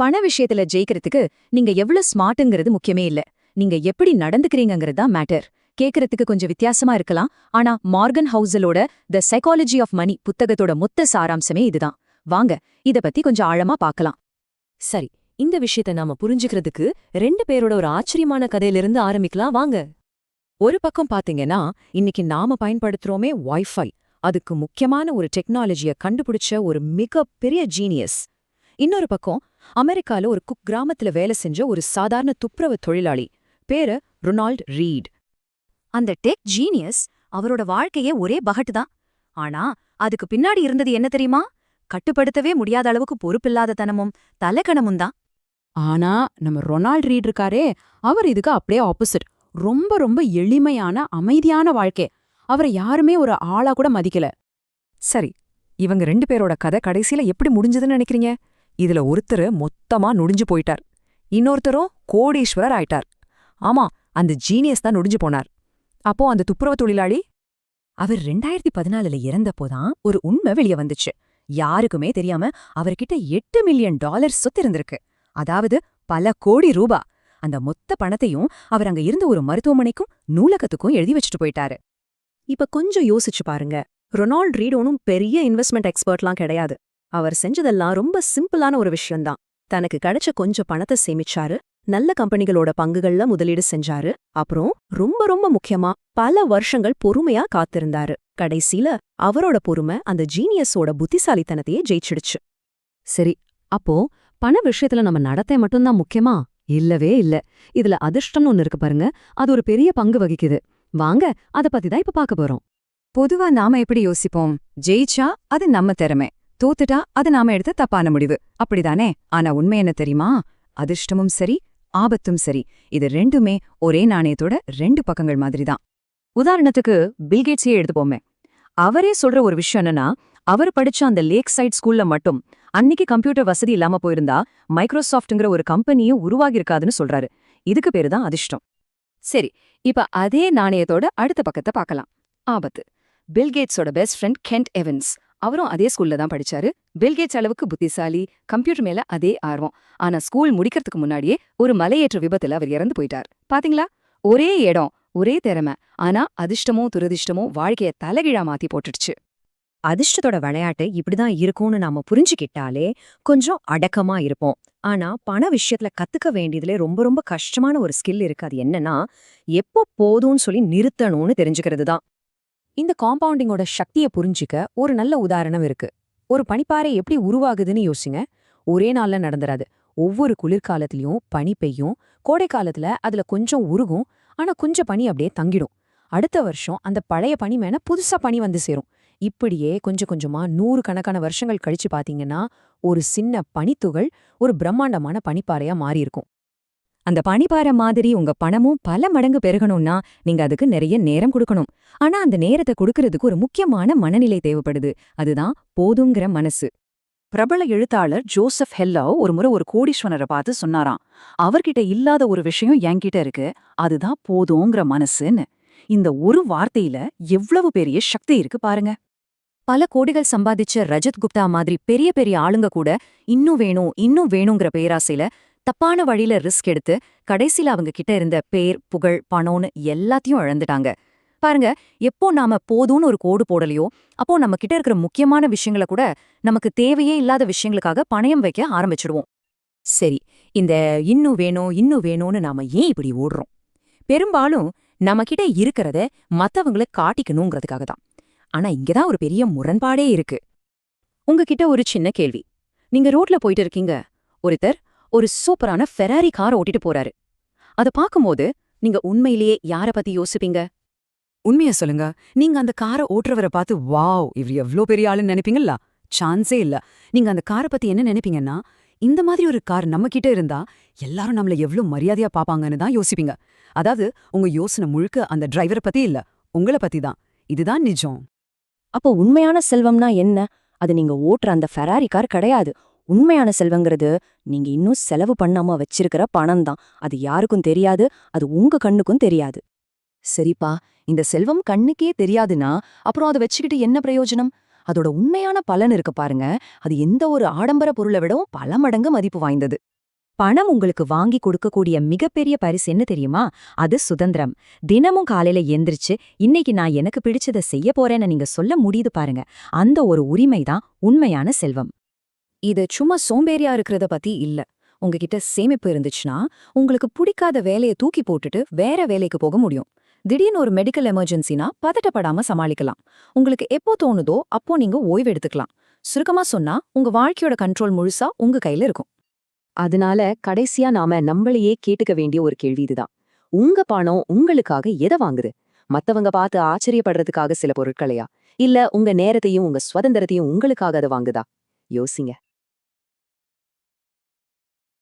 பண விஷயத்துல ஜெயிக்கிறதுக்கு நீங்க எவ்வளவு ஸ்மார்ட்ங்கிறது முக்கியமே இல்ல. நீங்க எப்படி நடந்துக்கிறீங்கிறது தான் மேட்டர். கேக்குறதுக்கு கொஞ்சம் வித்தியாசமா இருக்கலாம். ஆனா மார்கன் ஹவுசலோட த சைக்காலஜி ஆஃப் மணி புத்தகத்தோட மொத்த சாராம்சமே இதுதான். வாங்க இத பத்தி கொஞ்சம் ஆழமா பார்க்கலாம். சரி, இந்த விஷயத்தை நாம புரிஞ்சுக்கிறதுக்கு 2 பேரோட ஒரு ஆச்சரியமான கதையிலிருந்து ஆரம்பிக்கலாம் வாங்க. ஒரு பக்கம் பாத்தீங்கன்னா, இன்னைக்கு நாம பயன்படுத்துறோமே வைஃபை, அதுக்கு முக்கியமான ஒரு டெக்னாலஜிய கண்டுபிடிச்ச ஒரு மிக பெரிய ஜீனியஸ். இன்னொரு பக்கம் அமெரிக்கால ஒரு குக் கிராமத்துல வேலை செஞ்ச ஒரு சாதாரண துப்புரவு தொழிலாளி, பேரு ரொனால்ட் ரீட். அந்த டெக் ஜீனியஸ் அவரோட வாழ்க்கையே ஒரே பகட்டு தான். ஆனா அதுக்கு பின்னாடி இருந்தது என்ன தெரியுமா? கட்டுப்படுத்தவே முடியாத அளவுக்கு பொறுப்பில்லாத தனமும் தலக்கணமும் தான். ஆனா நம்ம ரொனால்ட் ரீட் இருக்காரே, அவர் இதுக்கு அப்படியே ஆப்போசிட். ரொம்ப ரொம்ப எளிமையான அமைதியான வாழ்க்கை. அவரை யாருமே ஒரு ஆளா கூட மதிக்கல. சரி, இவங்க 2 பேரோட கதை கடைசியில எப்படி முடிஞ்சதுன்னு நினைக்கிறீங்க? இதுல ஒருத்தர் மொத்தமா நொடிஞ்சு போயிட்டார், இன்னொருத்தரும் கோடீஸ்வரர் ஆயிட்டார். ஆமா, அந்த ஜீனியஸ் தான் நொடிஞ்சு போனார். அப்போ அந்த துப்புரவு தொழிலாளி? அவர் 2014ல இறந்தப்போதான் ஒரு உண்மை வெளிய வந்துச்சு. யாருக்குமே தெரியாம அவர்கிட்ட $8 மில்லியன் சொத்து இருந்திருக்கு. அதாவது பல கோடி ரூபா. அந்த மொத்த பணத்தையும் அவர் அங்க இருந்த ஒரு மருத்துவமனைக்கும் நூலகத்துக்கும் எழுதி வச்சுட்டு போயிட்டாரு. இப்ப கொஞ்சம் யோசிச்சு பாருங்க. ரொனால்ட் ரீட் ஒன்னும் பெரிய இன்வெஸ்ட்மெண்ட் எக்ஸ்பர்ட்லாம் கிடையாது. அவர் செஞ்சதெல்லாம் ரொம்ப சிம்பிளான ஒரு விஷயம்தான். தனக்கு கிடைச்ச கொஞ்சம் பணத்தை சேமிச்சாரு, நல்ல கம்பெனிகளோட பங்குகள்ல முதலீடு செஞ்சாரு, அப்புறம் ரொம்ப ரொம்ப முக்கியமா பல வருஷங்கள் பொறுமையா காத்திருந்தாரு. கடைசியில அவரோட பொறுமை அந்த ஜீனியஸோட புத்திசாலித்தனத்தையே ஜெயிச்சிடுச்சு. சரி, அப்போ பண விஷயத்துல நம்ம நடத்தை மட்டும்தான் முக்கியமா? இல்லவே இல்ல. இதுல அதிர்ஷ்டம்னு ஒன்னு இருக்கு பாருங்க, அது ஒரு பெரிய பங்கு வகிக்குது. வாங்க அத பத்தி தான் இப்ப பார்க்க போறோம். பொதுவா நாம எப்படி யோசிப்போம்? ஜெயிச்சா அது நம்ம திறமை, தோத்துட்டா அது நாம எடுத்த தப்பான முடிவு, அப்படிதானே? ஆனா உண்மை என்ன தெரியுமா? அதிர்ஷ்டமும் சரி, ஆபத்தும் சரி, இது ரெண்டுமே ஒரே நாணயத்தோட 2 பக்கங்கள் மாதிரி தான். உதாரணத்துக்கு பில்கேட்ஸையே எடுத்துப்போமே. அவரே சொல்ற ஒரு விஷயம் என்னன்னா, அவர் படிச்ச அந்த லேக் சைட் ஸ்கூல்ல மட்டும் அன்னிக்கு கம்ப்யூட்டர் வசதி இல்லாம போயிருந்தா மைக்ரோசாஃப்ட்ங்கிற ஒரு கம்பெனியும் உருவாகிருக்காதுன்னு சொல்றாரு. இதுக்கு பேரு தான் அதிர்ஷ்டம். சரி, இப்ப அதே நாணயத்தோட அடுத்த பக்கத்தை பார்க்கலாம். ஆபத்து. பில்கேட்ஸோட பெஸ்ட் ஃப்ரெண்ட் கென்ட் எவன்ஸ், அவரும் அதே ஸ்கூல்ல தான் படிச்சாரு. பில்கேட்ஸ் அளவுக்கு புத்திசாலி, கம்ப்யூட்டர் மேல அதே ஆர்வம். ஆனா ஸ்கூல் முடிக்கிறதுக்கு முன்னாடியே ஒரு மலையேற்ற விபத்துல அவர் இறந்து போயிட்டார். பாத்தீங்களா? ஒரே இடம், ஒரே திறமை, ஆனா அதிர்ஷ்டமோ துரதிர்ஷ்டமோ வாழ்க்கைய தலைகீழா மாத்தி போட்டுடுச்சு. அதிர்ஷ்டத்தோட விளையாட்டு இப்படிதான் இருக்கும்னு நாம புரிஞ்சுக்கிட்டாலே கொஞ்சம் அடக்கமா இருப்போம். ஆனா பண விஷயத்துல கத்துக்க வேண்டியதுல ரொம்ப ரொம்ப கஷ்டமான ஒரு ஸ்கில் இருக்கு. அது என்னன்னா, எப்போ போதும்னு சொல்லி நிறுத்தணும்னு தெரிஞ்சுக்கிறது தான். இந்த காம்பவுண்டிங்கோட சக்தியை புரிஞ்சிக்க ஒரு நல்ல உதாரணம் இருக்கு. ஒரு பனிப்பாறை எப்படி உருவாகுதுன்னு யோசிங்க. ஒரே நாள்ல நடந்துராது. ஒவ்வொரு குளிர்காலத்திலயும் பனி பெய்யும், கோடை காலத்துல அதுல கொஞ்சம் உருகும், ஆனா கொஞ்சம் பனி அப்படியே தங்கிடும். அடுத்த வருஷம் அந்த பழைய பனி மேல புதுசா பனி வந்து சேரும். இப்படியே கொஞ்சம் கொஞ்சமா 100 கணக்கான வருஷங்கள் கழிச்சு பாத்தீங்கன்னா, ஒரு சின்ன பனித்துகள் ஒரு பிரம்மாண்டமான பனிப்பாறையா மாறியிருக்கும். அந்த பனிப்பாறை மாதிரி உங்க பணமும் பல மடங்கு பெருகணும்னா நீங்க அதுக்கு நிறைய நேரம் கொடுக்கணும். ஆனா அந்த நேரத்தை கொடுக்கறதுக்கு ஒரு முக்கியமான மனநிலை தேவைப்படுது. அதுதான் போதுங்கிற மனசு. பிரபல எழுத்தாளர் ஜோசப் ஹெல்லோ ஒரு முறை ஒரு கோடீஸ்வரரை பார்த்து சொன்னாராம், அவர்கிட்ட இல்லாத ஒரு விஷயம் என்கிட்ட இருக்கு, அதுதான் போதுங்கிற மனசுன்னு. இந்த ஒரு வார்த்தையில எவ்வளவு பெரிய சக்தி இருக்கு பாருங்க. பல கோடிகள் சம்பாதிச்ச ரஜத் குப்தா மாதிரி பெரிய பெரிய ஆளுங்க கூட இன்னும் வேணுங்கிற பேராசையில தப்பான வழியில ரிஸ்க் எடுத்து கடைசியில அவங்க கிட்ட இருந்த பேர், புகழ், பணம்னு எல்லாத்தையும் இழந்துட்டாங்க. பாருங்க, எப்போ நாம போதும்னு ஒரு கோடு போடலையோ அப்போ நம்ம கிட்ட இருக்கிற முக்கியமான விஷயங்களை கூட நமக்கு தேவையே இல்லாத விஷயங்களுக்காக பணயம் வைக்க ஆரம்பிச்சிடுவோம். சரி, இந்த இன்னும் வேணும்னு நாம ஏன் இப்படி ஓடுறோம்? பெரும்பாலும் நம்ம கிட்ட இருக்கிறத மத்தவங்களுக்கு காட்டிக்கணுங்கிறதுக்காக தான். ஆனா இங்கதான் ஒரு பெரிய முரண்பாடே இருக்கு. உங்ககிட்ட ஒரு சின்ன கேள்வி. நீங்க ரோட்ல போயிட்டு இருக்கீங்க. ஒருத்தர் ஒரு சூப்பரான ஃபெராரி கார் ஓட்டிட்டு போறாரு. அத பாக்கும்போது நீங்க உண்மையிலேயே யார பத்தி யோசிப்பீங்க? உண்மைய சொல்லுங்க, நீங்க அந்த காரை ஓட்டுறவரை பார்த்து வாவ் இவர் எவ்ளோ பெரிய ஆளுன்னு நினைப்பீங்களா? சான்ஸே இல்ல. நீங்க அந்த காரை பத்தி என்ன நினைப்பீங்கன்னா, இந்த மாதிரி ஒரு கார் நம்ம கிட்ட இருந்தா எல்லாரும் நம்மள எவ்ளோ மரியாதையா பாப்பாங்கன்னு தான் யோசிப்பீங்க. அதாவது உங்க யோசனை முழுக்க அந்த டிரைவரை பத்தி இல்ல, உங்கள பத்தி தான். இதுதான் நிஜம். அப்போ உண்மையான செல்வம்னா என்ன? அது நீங்க ஓட்டுற அந்த ஃபெராரி கார் கிடையாது. உண்மையான செல்வங்கிறது நீங்க இன்னும் செலவு பண்ணாம வச்சிருக்கிற பணம் தான். அது யாருக்கும் தெரியாது, அது உங்க கண்ணுக்கும் தெரியாது. சரிப்பா, இந்த செல்வம் கண்ணுக்கே தெரியாதுன்னா அப்புறம் அதை வச்சுக்கிட்டு என்ன பிரயோஜனம்? அதோட உண்மையான பலன் இருக்கு பாருங்க, அது எந்த ஒரு ஆடம்பர பொருளை விடவும் பல மடங்கு மதிப்பு வாய்ந்தது. பணம் உங்களுக்கு வாங்கி கொடுக்கக்கூடிய மிகப்பெரிய பரிசு என்ன தெரியுமா? அது சுதந்திரம். தினமும் காலையில எந்திரிச்சு இன்னைக்கு நான் எனக்கு பிடிச்சத செய்ய போறேன்னு நீங்க சொல்ல முடியுது பாருங்க. அந்த ஒரு உரிமை தான் உண்மையான செல்வம். இது சும்மா சோம்பேறியா இருக்கிறத பத்தி இல்ல. உங்ககிட்ட சேமிப்பு இருந்துச்சுன்னா உங்களுக்கு பிடிக்காத வேலையை தூக்கி போட்டுட்டு வேற வேலைக்கு போக முடியும். திடீர்னு ஒரு மெடிக்கல் எமர்ஜென்சினா பதட்டப்படாம சமாளிக்கலாம். உங்களுக்கு எப்போ தோணுதோ அப்போ நீங்க ஓய்வு எடுத்துக்கலாம். சுருக்கமா சொன்னா உங்க வாழ்க்கையோட கண்ட்ரோல் முழுசா உங்க கையில இருக்கும். அதனால கடைசியா நாம நம்மளையே கேட்டுக்க வேண்டிய ஒரு கேள்வி இதுதான். உங்க பணம் உங்களுக்காக எதை வாங்குது? மத்தவங்க பார்த்து ஆச்சரியப்படுறதுக்காக சில பொருட்களையா? இல்ல உங்க நேரத்தையும் உங்க சுதந்திரத்தையும் உங்களுக்காக அதை வாங்குதா? யோசிங்க.